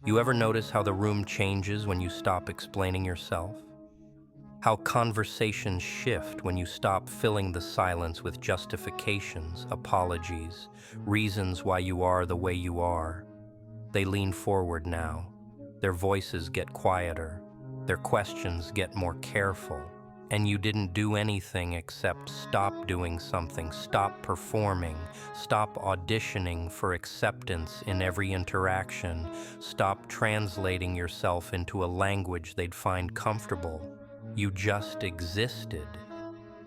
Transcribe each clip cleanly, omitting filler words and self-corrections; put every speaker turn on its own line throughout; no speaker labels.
You ever notice how the room changes when you stop explaining yourself? How conversations shift when you stop filling the silence with justifications, apologies, reasons why you are the way you are. They lean forward now. Their voices get quieter. Their questions get more careful. And you didn't do anything except stop doing something, stop performing, stop auditioning for acceptance in every interaction, stop translating yourself into a language they'd find comfortable. You just existed.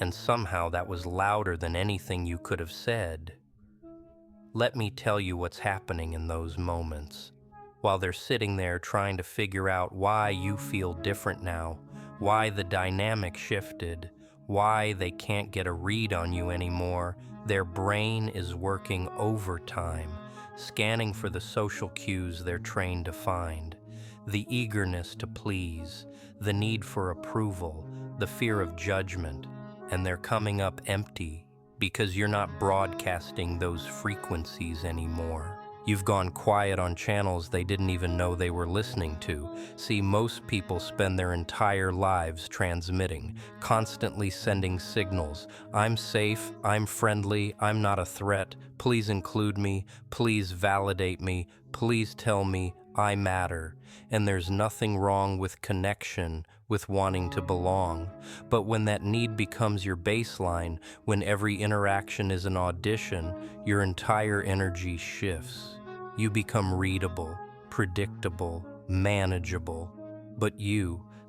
And somehow that was louder than anything you could have said. Let me tell you what's happening in those moments. While they're sitting there trying to figure out why you feel different now, why the dynamic shifted, why they can't get a read on you anymore, their brain is working overtime, scanning for the social cues they're trained to find. The eagerness to please, the need for approval, the fear of judgment, and they're coming up empty because you're not broadcasting those frequencies anymore. You've gone quiet on channels they didn't even know they were listening to. See, most people spend their entire lives transmitting, constantly sending signals. I'm safe, I'm friendly, I'm not a threat, please include me, please validate me, please tell me I matter. And there's nothing wrong with connection, with wanting to belong. But when that need becomes your baseline, when every interaction is an audition, your entire energy shifts. You become readable, predictable, manageable. But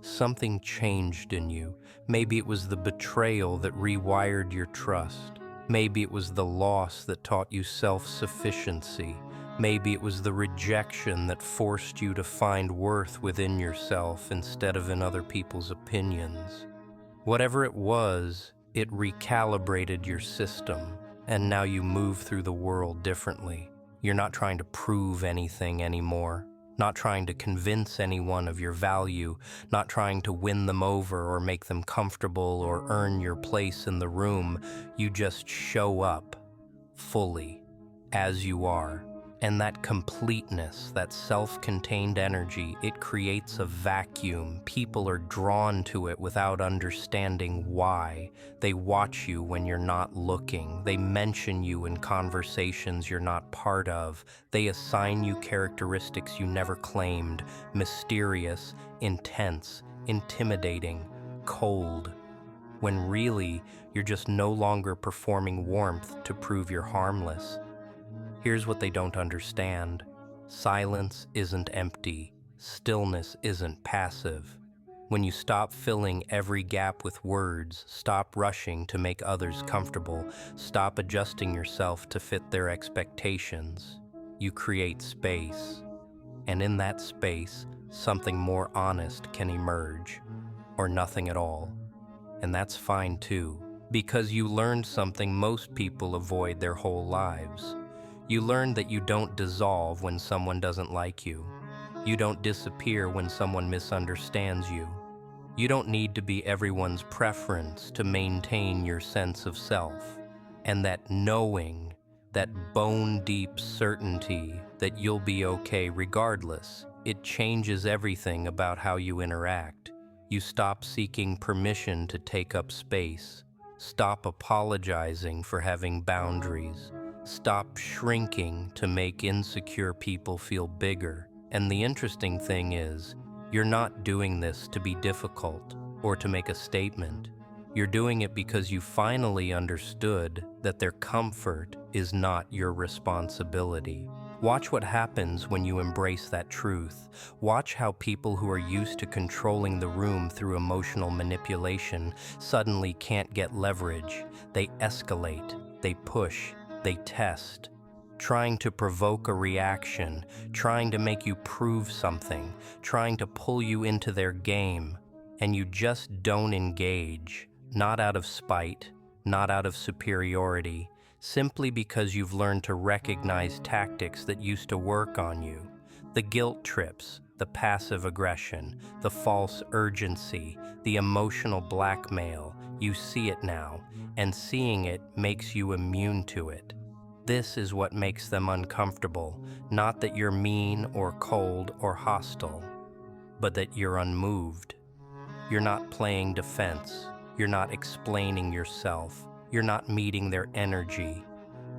something changed in you. Maybe it was the betrayal that rewired your trust. Maybe it was the loss that taught you self-sufficiency. Maybe it was the rejection that forced you to find worth within yourself instead of in other people's opinions. Whatever it was, it recalibrated your system, and now you move through the world differently. You're not trying to prove anything anymore, not trying to convince anyone of your value, not trying to win them over or make them comfortable or earn your place in the room. You just show up fully, as you are. And that completeness, that self-contained energy, it creates a vacuum. People are drawn to it without understanding why. They watch you when you're not looking. They mention you in conversations you're not part of. They assign you characteristics you never claimed: mysterious, intense, intimidating, cold. When really, you're just no longer performing warmth to prove you're harmless. Here's what they don't understand. Silence isn't empty. Stillness isn't passive. When you stop filling every gap with words, stop rushing to make others comfortable, stop adjusting yourself to fit their expectations, you create space. And in that space, something more honest can emerge, or nothing at all. And that's fine too, because you learned something most people avoid their whole lives. You learned that you don't dissolve when someone doesn't like you. You don't disappear when someone misunderstands you. You don't need to be everyone's preference to maintain your sense of self. And that knowing, that bone-deep certainty that you'll be okay regardless, it changes everything about how you interact. You stop seeking permission to take up space. Stop apologizing for having boundaries. Stop shrinking to make insecure people feel bigger. And the interesting thing is, you're not doing this to be difficult or to make a statement. You're doing it because you finally understood that their comfort is not your responsibility. Watch what happens when you embrace that truth. Watch how people who are used to controlling the room through emotional manipulation suddenly can't get leverage. They escalate, they push, they test, trying to provoke a reaction, trying to make you prove something, trying to pull you into their game, and you just don't engage, not out of spite, not out of superiority, simply because you've learned to recognize tactics that used to work on you. The guilt trips, the passive aggression, the false urgency, the emotional blackmail. You see it now, and seeing it makes you immune to it. This is what makes them uncomfortable, not that you're mean or cold or hostile, but that you're unmoved. You're not playing defense. You're not explaining yourself. You're not meeting their energy.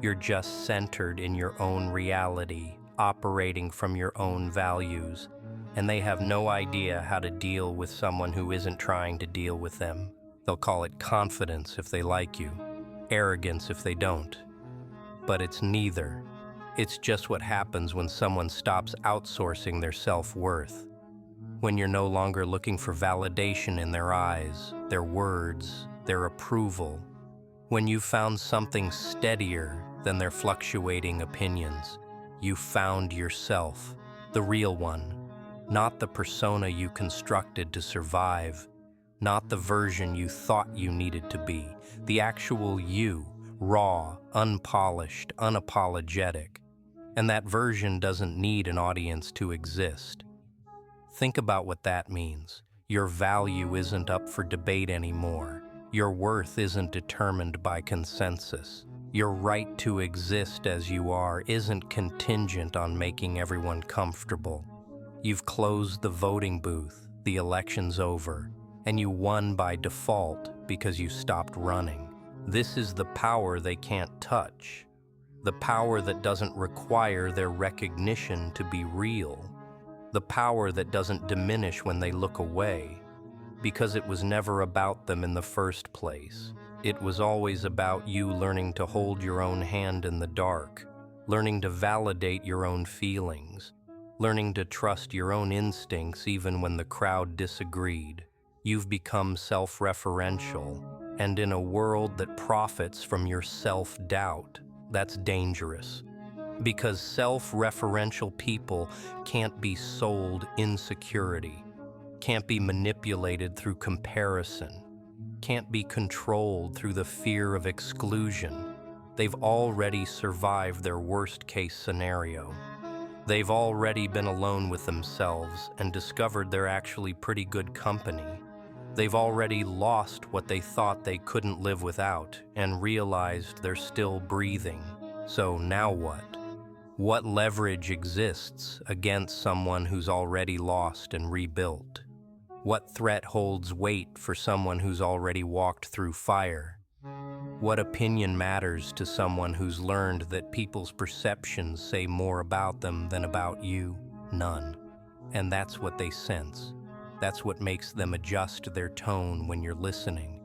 You're just centered in your own reality, operating from your own values, and they have no idea how to deal with someone who isn't trying to deal with them. They'll call it confidence if they like you, arrogance if they don't. But it's neither. It's just what happens when someone stops outsourcing their self-worth. When you're no longer looking for validation in their eyes, their words, their approval. When you've found something steadier than their fluctuating opinions. You found yourself, the real one, not the persona you constructed to survive, not the version you thought you needed to be, the actual you, raw, unpolished, unapologetic. And that version doesn't need an audience to exist. Think about what that means. Your value isn't up for debate anymore. Your worth isn't determined by consensus. Your right to exist as you are isn't contingent on making everyone comfortable. You've closed the voting booth, the election's over, and you won by default because you stopped running. This is the power they can't touch. The power that doesn't require their recognition to be real. The power that doesn't diminish when they look away, because it was never about them in the first place. It was always about you learning to hold your own hand in the dark, learning to validate your own feelings, learning to trust your own instincts even when the crowd disagreed. You've become self-referential, and in a world that profits from your self-doubt, that's dangerous. Because self-referential people can't be sold insecurity, can't be manipulated through comparison, can't be controlled through the fear of exclusion. They've already survived their worst-case scenario. They've already been alone with themselves and discovered they're actually pretty good company. They've already lost what they thought they couldn't live without and realized they're still breathing. So now what? What leverage exists against someone who's already lost and rebuilt? What threat holds weight for someone who's already walked through fire? What opinion matters to someone who's learned that people's perceptions say more about them than about you? None. And that's what they sense. That's what makes them adjust their tone when you're listening,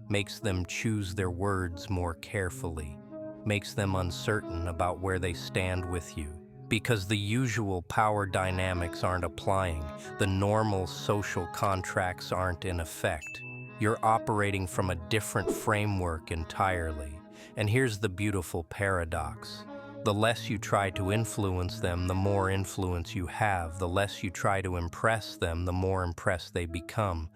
makes them choose their words more carefully, makes them uncertain about where they stand with you. Because the usual power dynamics aren't applying, the normal social contracts aren't in effect. You're operating from a different framework entirely. And here's the beautiful paradox. The less you try to influence them, the more influence you have. The less you try to impress them, the more impressed they become.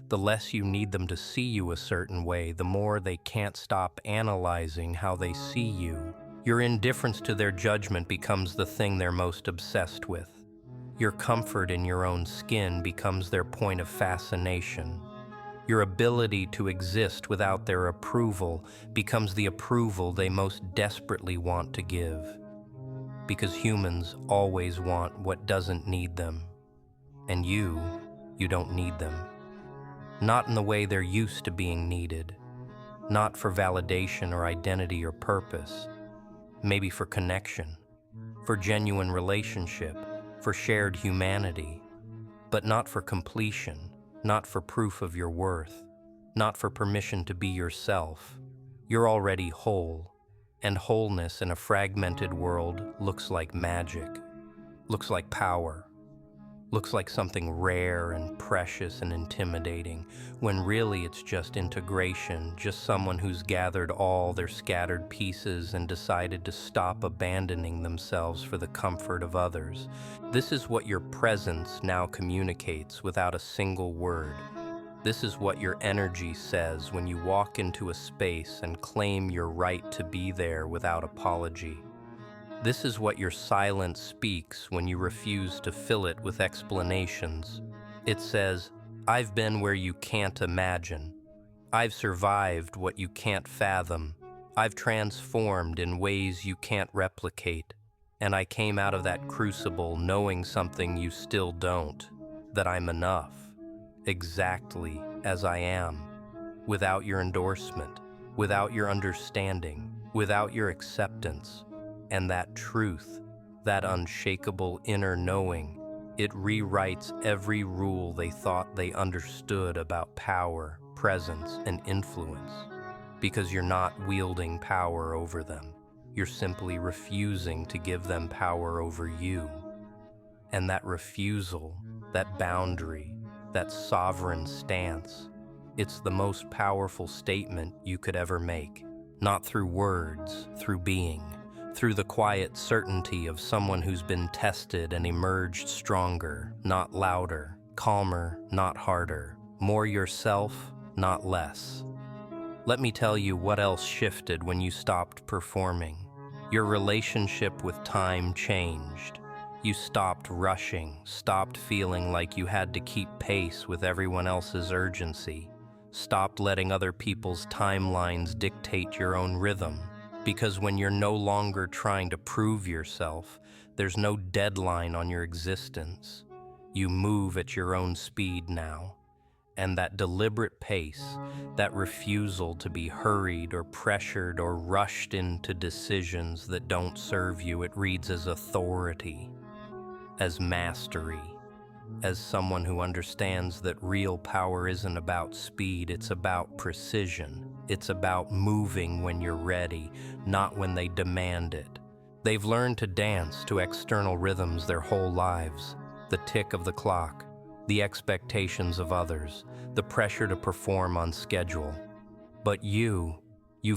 The less you need them to see you a certain way, the more they can't stop analyzing how they see you. Your indifference to their judgment becomes the thing they're most obsessed with. Your comfort in your own skin becomes their point of fascination. Your ability to exist without their approval becomes the approval they most desperately want to give. Because humans always want what doesn't need them. And you don't need them. Not in the way they're used to being needed. Not for validation or identity or purpose. Maybe for connection, for genuine relationship, for shared humanity. But not for completion. Not for proof of your worth, not for permission to be yourself. You're already whole, and wholeness in a fragmented world looks like magic, looks like power, looks like something rare and precious and intimidating, when really it's just integration, just someone who's gathered all their scattered pieces and decided to stop abandoning themselves for the comfort of others. This is what your presence now communicates without a single word. This is what your energy says when you walk into a space and claim your right to be there without apology. This is what your silence speaks when you refuse to fill it with explanations. It says, I've been where you can't imagine. I've survived what you can't fathom. I've transformed in ways you can't replicate, and I came out of that crucible knowing something you still don't, that I'm enough, exactly as I am, without your endorsement, without your understanding, without your acceptance. And that truth, that unshakable inner knowing, it rewrites every rule they thought they understood about power, presence, and influence. Because you're not wielding power over them. You're simply refusing to give them power over you. And that refusal, that boundary, that sovereign stance, it's the most powerful statement you could ever make. Not through words, through being, through the quiet certainty of someone who's been tested and emerged stronger, not louder, calmer, not harder, more yourself, not less. Let me tell you what else shifted when you stopped performing. Your relationship with time changed. You stopped rushing, stopped feeling like you had to keep pace with everyone else's urgency, stopped letting other people's timelines dictate your own rhythm. Because when you're no longer trying to prove yourself, there's no deadline on your existence. You move at your own speed now. And that deliberate pace, that refusal to be hurried or pressured or rushed into decisions that don't serve you, it reads as authority, as mastery, as someone who understands that real power isn't about speed, it's about precision. It's about moving when you're ready, not when they demand it. They've learned to dance to external rhythms their whole lives, the tick of the clock, the expectations of others, the pressure to perform on schedule. But you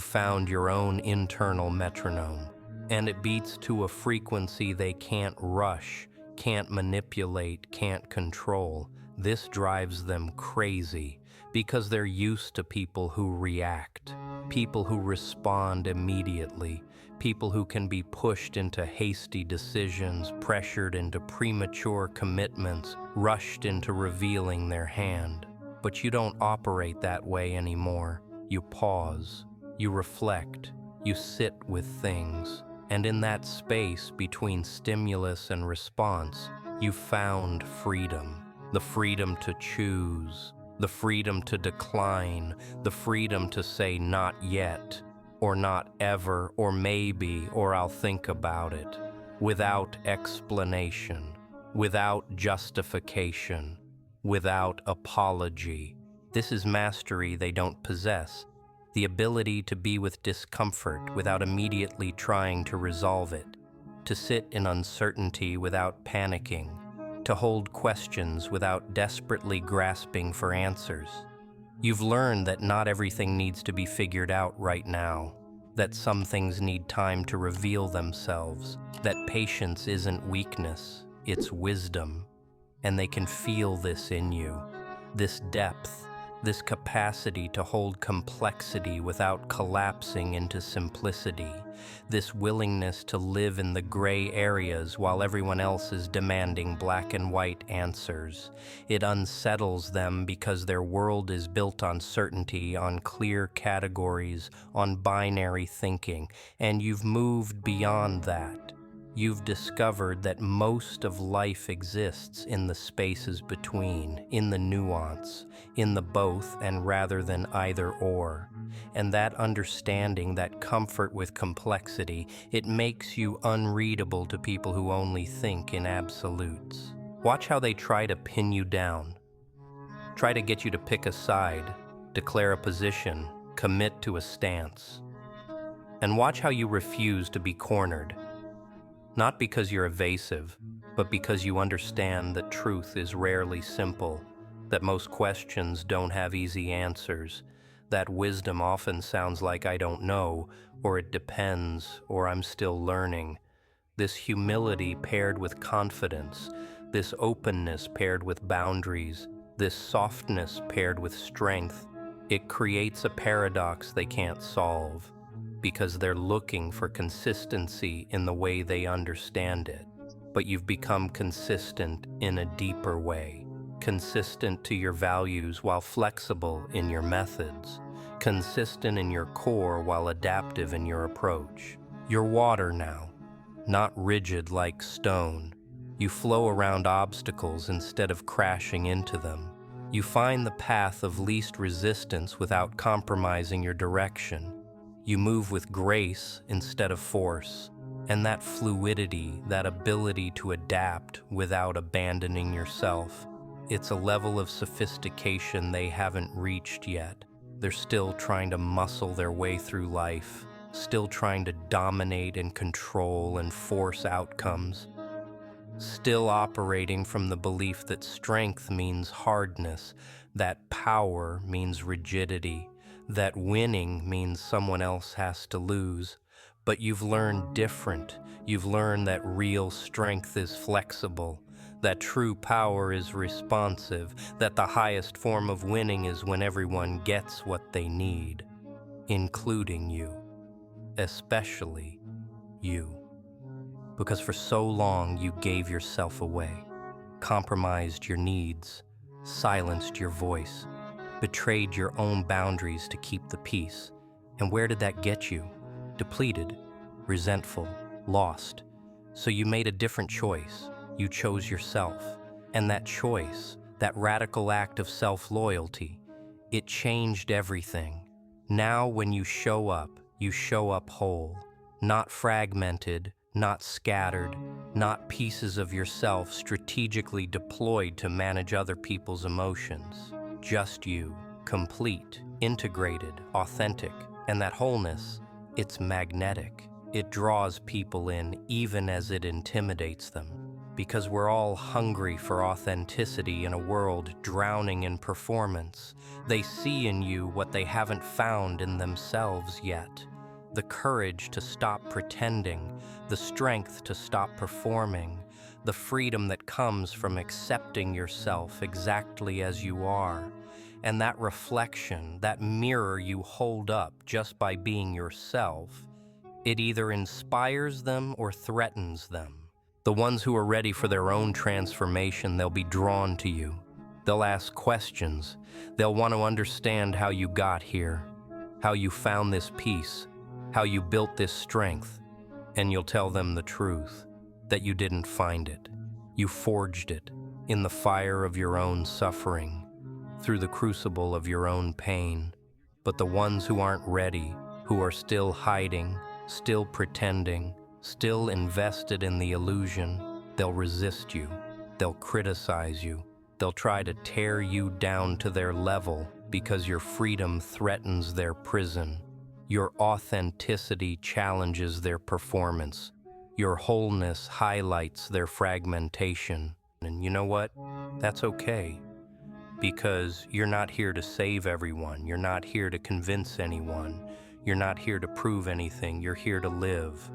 found your own internal metronome, and it beats to a frequency they can't rush, can't manipulate, can't control. This drives them crazy because they're used to people who react, people who respond immediately, people who can be pushed into hasty decisions, pressured into premature commitments, rushed into revealing their hand. But you don't operate that way anymore. You pause, you reflect, you sit with things. And in that space between stimulus and response, you found freedom. The freedom to choose, the freedom to decline, the freedom to say not yet, or not ever, or maybe, or I'll think about it, without explanation, without justification, without apology. This is mastery they don't possess. The ability to be with discomfort without immediately trying to resolve it, to sit in uncertainty without panicking, to hold questions without desperately grasping for answers. You've learned that not everything needs to be figured out right now, that some things need time to reveal themselves, that patience isn't weakness, it's wisdom, and they can feel this in you, this depth, this capacity to hold complexity without collapsing into simplicity, this willingness to live in the gray areas while everyone else is demanding black and white answers. It unsettles them because their world is built on certainty, on clear categories, on binary thinking, and you've moved beyond that. You've discovered that most of life exists in the spaces between, in the nuance, in the both and rather than either or. And that understanding, that comfort with complexity, it makes you unreadable to people who only think in absolutes. Watch how they try to pin you down, try to get you to pick a side, declare a position, commit to a stance. And watch how you refuse to be cornered. Not because you're evasive, but because you understand that truth is rarely simple, that most questions don't have easy answers, that wisdom often sounds like I don't know, or it depends, or I'm still learning. This humility paired with confidence, this openness paired with boundaries, this softness paired with strength, it creates a paradox they can't solve, because they're looking for consistency in the way they understand it. But you've become consistent in a deeper way, consistent to your values while flexible in your methods, consistent in your core while adaptive in your approach. You're water now, not rigid like stone. You flow around obstacles instead of crashing into them. You find the path of least resistance without compromising your direction. You move with grace instead of force. And that fluidity, that ability to adapt without abandoning yourself, it's a level of sophistication they haven't reached yet. They're still trying to muscle their way through life, still trying to dominate and control and force outcomes, still operating from the belief that strength means hardness, that power means rigidity, that winning means someone else has to lose. But you've learned different. You've learned that real strength is flexible, that true power is responsive, that the highest form of winning is when everyone gets what they need, including you, especially you. Because for so long you gave yourself away, compromised your needs, silenced your voice, betrayed your own boundaries to keep the peace. And where did that get you? Depleted, resentful, lost. So you made a different choice. You chose yourself. And that choice, that radical act of self-loyalty, it changed everything. Now when you show up whole, not fragmented, not scattered, not pieces of yourself strategically deployed to manage other people's emotions. Just you, complete, integrated, authentic. And that wholeness, it's magnetic. It draws people in even as it intimidates them. Because we're all hungry for authenticity in a world drowning in performance. They see in you what they haven't found in themselves yet. The courage to stop pretending, the strength to stop performing, the freedom that comes from accepting yourself exactly as you are. And that reflection, that mirror you hold up just by being yourself, it either inspires them or threatens them. The ones who are ready for their own transformation, they'll be drawn to you. They'll ask questions. They'll want to understand how you got here, how you found this peace, how you built this strength. And you'll tell them the truth, that you didn't find it. You forged it in the fire of your own suffering, through the crucible of your own pain. But the ones who aren't ready, who are still hiding, still pretending, still invested in the illusion, they'll resist you, they'll criticize you, they'll try to tear you down to their level because your freedom threatens their prison. Your authenticity challenges their performance. Your wholeness highlights their fragmentation. And you know what? That's okay. Because you're not here to save everyone. You're not here to convince anyone. You're not here to prove anything. You're here to live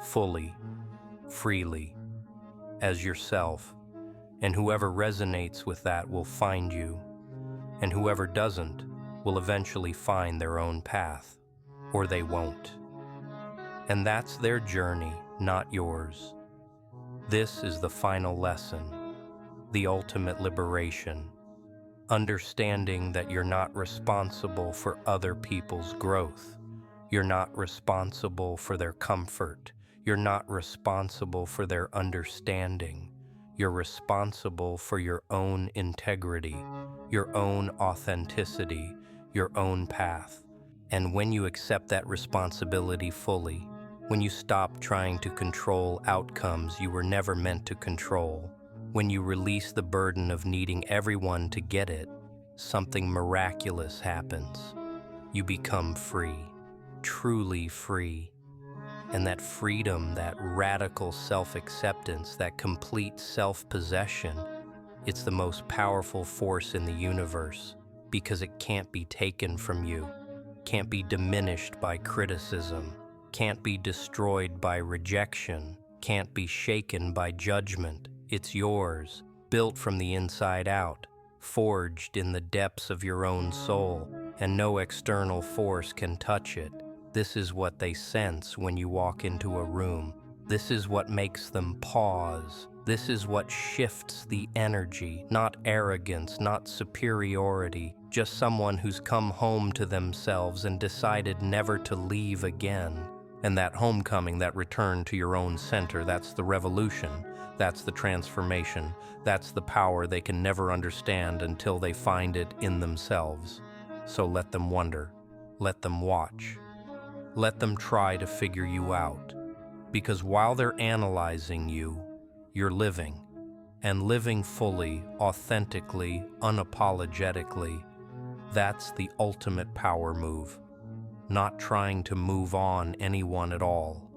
fully, freely, as yourself. And whoever resonates with that will find you. And whoever doesn't will eventually find their own path. Or they won't. And that's their journey, not yours. This is the final lesson, the ultimate liberation. Understanding that you're not responsible for other people's growth. You're not responsible for their comfort. You're not responsible for their understanding. You're responsible for your own integrity, your own authenticity, your own path. And when you accept that responsibility fully, when you stop trying to control outcomes you were never meant to control, when you release the burden of needing everyone to get it, something miraculous happens. You become free, truly free. And that freedom, that radical self-acceptance, that complete self-possession, it's the most powerful force in the universe because it can't be taken from you. Can't be diminished by criticism, can't be destroyed by rejection, can't be shaken by judgment. It's yours, built from the inside out, forged in the depths of your own soul, and no external force can touch it. This is what they sense when you walk into a room. This is what makes them pause. This is what shifts the energy, not arrogance, not superiority, just someone who's come home to themselves and decided never to leave again. And that homecoming, that return to your own center, that's the revolution, that's the transformation, that's the power they can never understand until they find it in themselves. So let them wonder, let them watch, let them try to figure you out. Because while they're analyzing you, you're living, and living fully, authentically, unapologetically. That's the ultimate power move. Not trying to move on anyone at all,